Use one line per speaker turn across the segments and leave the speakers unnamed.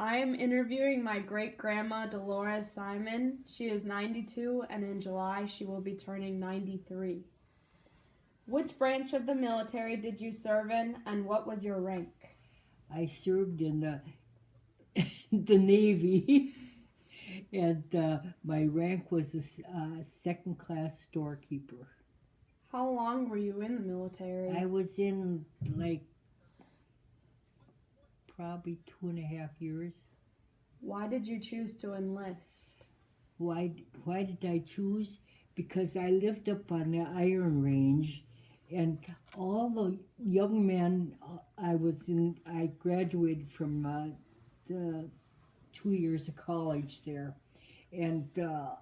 I am interviewing my great-grandma Deloris Simon. She is 92, and in July she will be turning 93. Which branch of the military did you serve in, and what was your rank?
I served in the Navy, and my rank was a second-class storekeeper.
How long were you in the military?
I was in probably 2.5 years.
Why did you choose to enlist?
Why did I choose? Because I lived up on the Iron Range, and all the young men I graduated from the 2 years of college there, and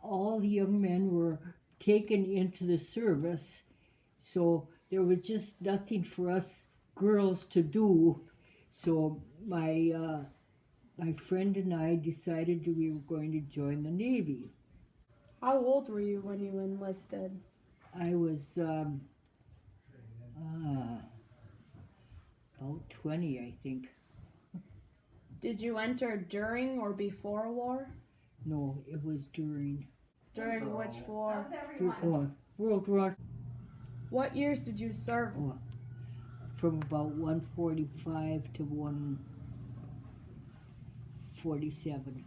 all the young men were taken into the service, so there was just nothing for us girls to do. So my friend and I decided that we were going to join the Navy.
How old were you when you enlisted?
I was about 20, I think.
Did you enter during or before war?
No, it was during.
During which war?
World War.
What years did you serve?
From about 145 to 147.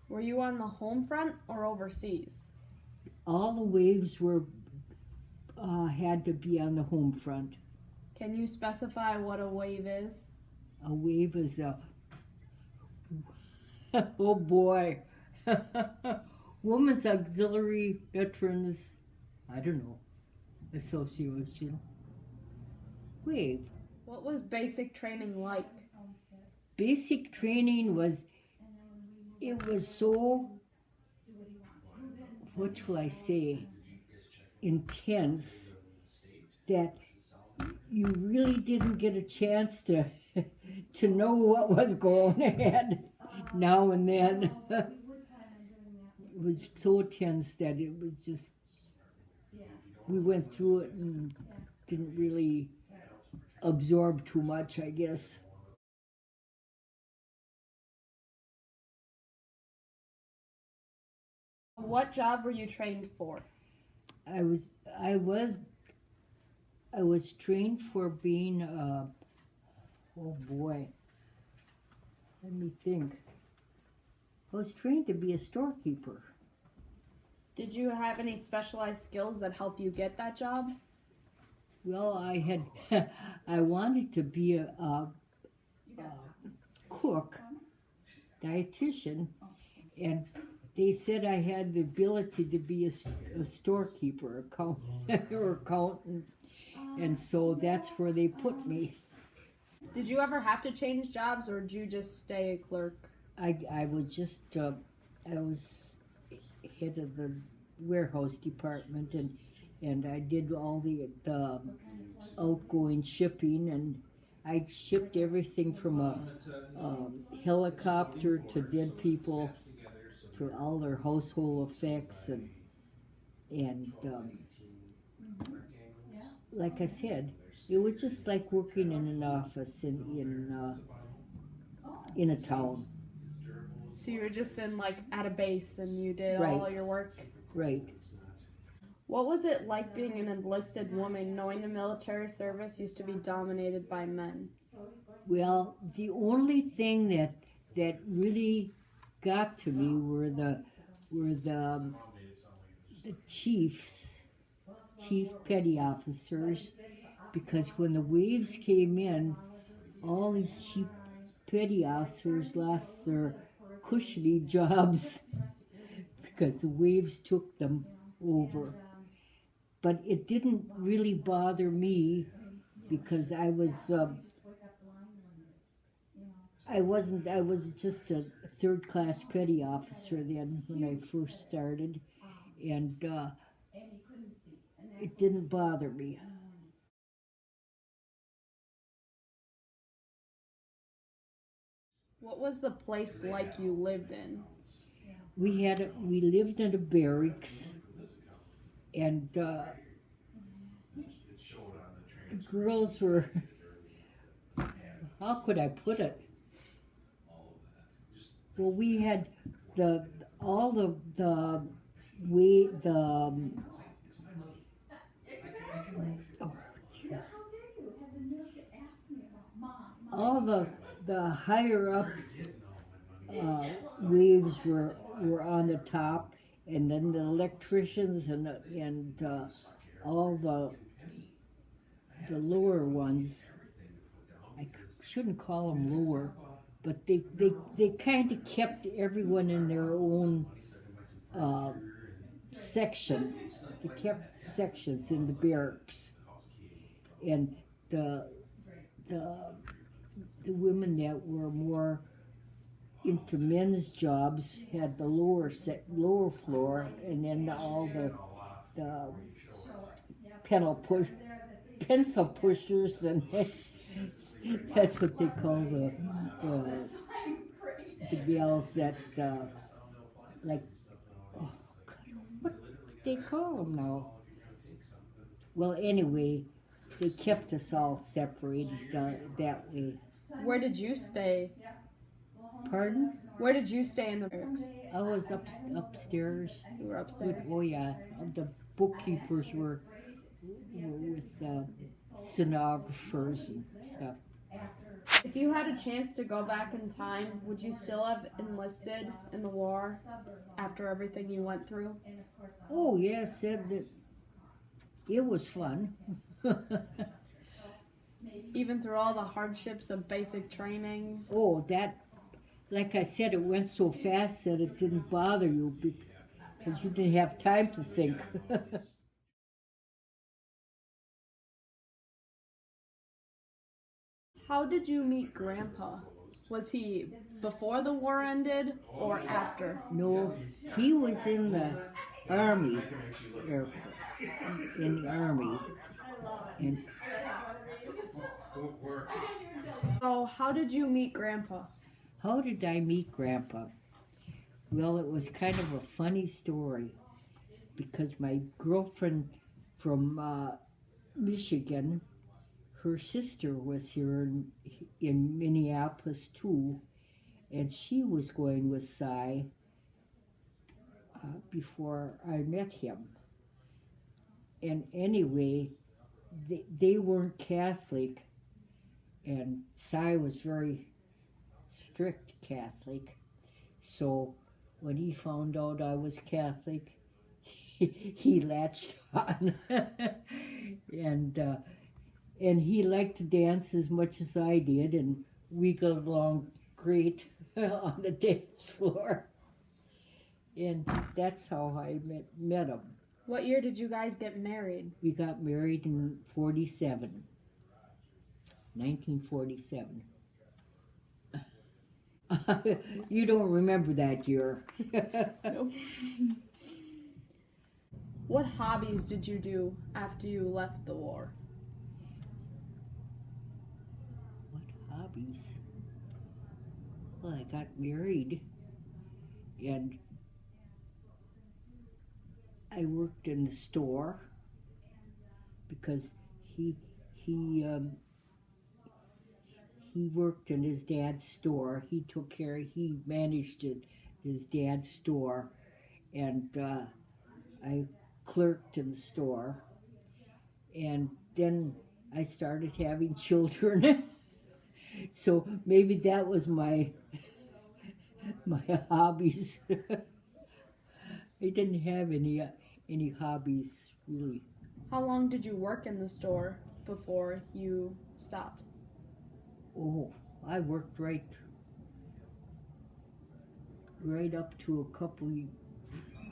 Were you on the home front or overseas?
All the waves were had to be on the home front.
Can you specify what a wave is?
A wave is a oh boy, Women's Auxiliary Veterans, I don't know, Association. Wave.
What was basic training like?
Basic training was so, what shall I say, intense that you really didn't get a chance to know what was going ahead now and then. It was so tense that it was just, we went through it and didn't really absorb too much, I guess.
What job were you trained for?
I was trained for being oh boy, let me think. I was trained to be a storekeeper.
Did you have any specialized skills that helped you get that job?
Well, I wanted to be a cook, dietitian, and they said I had the ability to be a storekeeper, or accountant, and so that's where they put me.
Did you ever have to change jobs, or did you just stay a clerk?
I was just, I was head of the warehouse department, and I did all the outgoing shipping, and I shipped everything from a helicopter to dead people to all their household effects, and like I said, it was just like working in an office in a town.
So you were just at a base and you did all your work?
Right.
What was it like being an enlisted woman, knowing the military service used to be dominated by men?
Well, the only thing that really got to me were the chief petty officers, because when the waves came in, all these chief petty officers lost their cushiony jobs because the waves took them over. But it didn't really bother me because I was just a third-class petty officer then when I first started, and it didn't bother me.
What was the place like you lived in?
We lived in a barracks, and the girls were, how could I put it? Well, we had the all the we the all the higher up waves were on the top, and then the electricians and all the lower ones. I shouldn't call them lower, but they kind of kept everyone in their own uh, section. They kept sections in the barracks, and the the the women that were more into men's jobs had the lower floor, and then all the pencil pushers, and that's what they call the gals that like, oh God, what they call them now? Well, anyway, they kept us all separated that way.
Where did you stay?
Pardon?
Where did you stay in the barracks?
I was upstairs.
You were upstairs.
Oh yeah, the bookkeepers were with stenographers and stuff.
If you had a chance to go back in time, would you still have enlisted in the war after everything you went through?
Oh yes, it was fun.
Even through all the hardships of basic training?
Oh, that, like I said, it went so fast that it didn't bother you because you didn't have time to think.
How did you meet Grandpa? Was he before the war ended or after?
No, he was in the army, in the army, and
So how did you meet Grandpa?
how did I meet Grandpa? Well, it was kind of a funny story because my girlfriend from Michigan, her sister was here in Minneapolis too, and she was going with Cy before I met him. And anyway, they weren't Catholic, and Cy was very strict Catholic. So when he found out I was Catholic, he latched on, and he liked to dance as much as I did, and we got along great on the dance floor. And that's how I met him.
What year did you guys get married?
We got married in 1947. You don't remember that year.
Nope. What hobbies did you do after you left the war?
What hobbies? Well, I got married, and I worked in the store because he worked in his dad's store. He managed his dad's store, and I clerked in the store. And then I started having children. So maybe that was my hobbies. I didn't have any hobbies really.
How long did you work in the store before you stopped?
Oh, I worked right up to a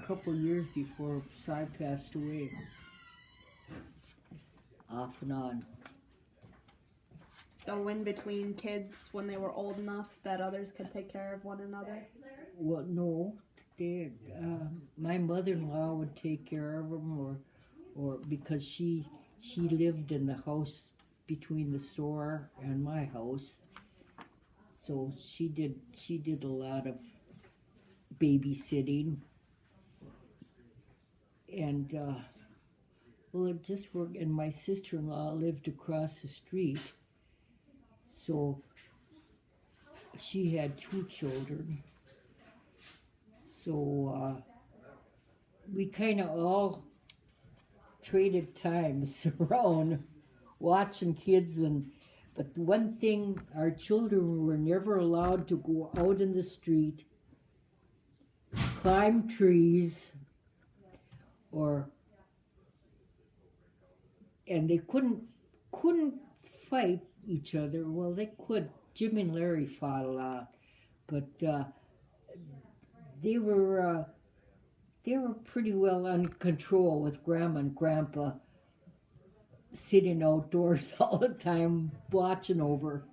couple years before Cy passed away. Off and on.
So in between kids when they were old enough that others could take care of one another?
Well, no, my mother-in-law would take care of them, or because she lived in the house between the store and my house, so she did a lot of babysitting, and well, it just worked. And my sister-in-law lived across the street, so she had 2 children, So we kind of all traded times around watching kids. But one thing, our children were never allowed to go out in the street, climb trees, and they couldn't fight each other. Well, they could. Jim and Larry fought a lot, but they were pretty well under control with Grandma and Grandpa sitting outdoors all the time watching over.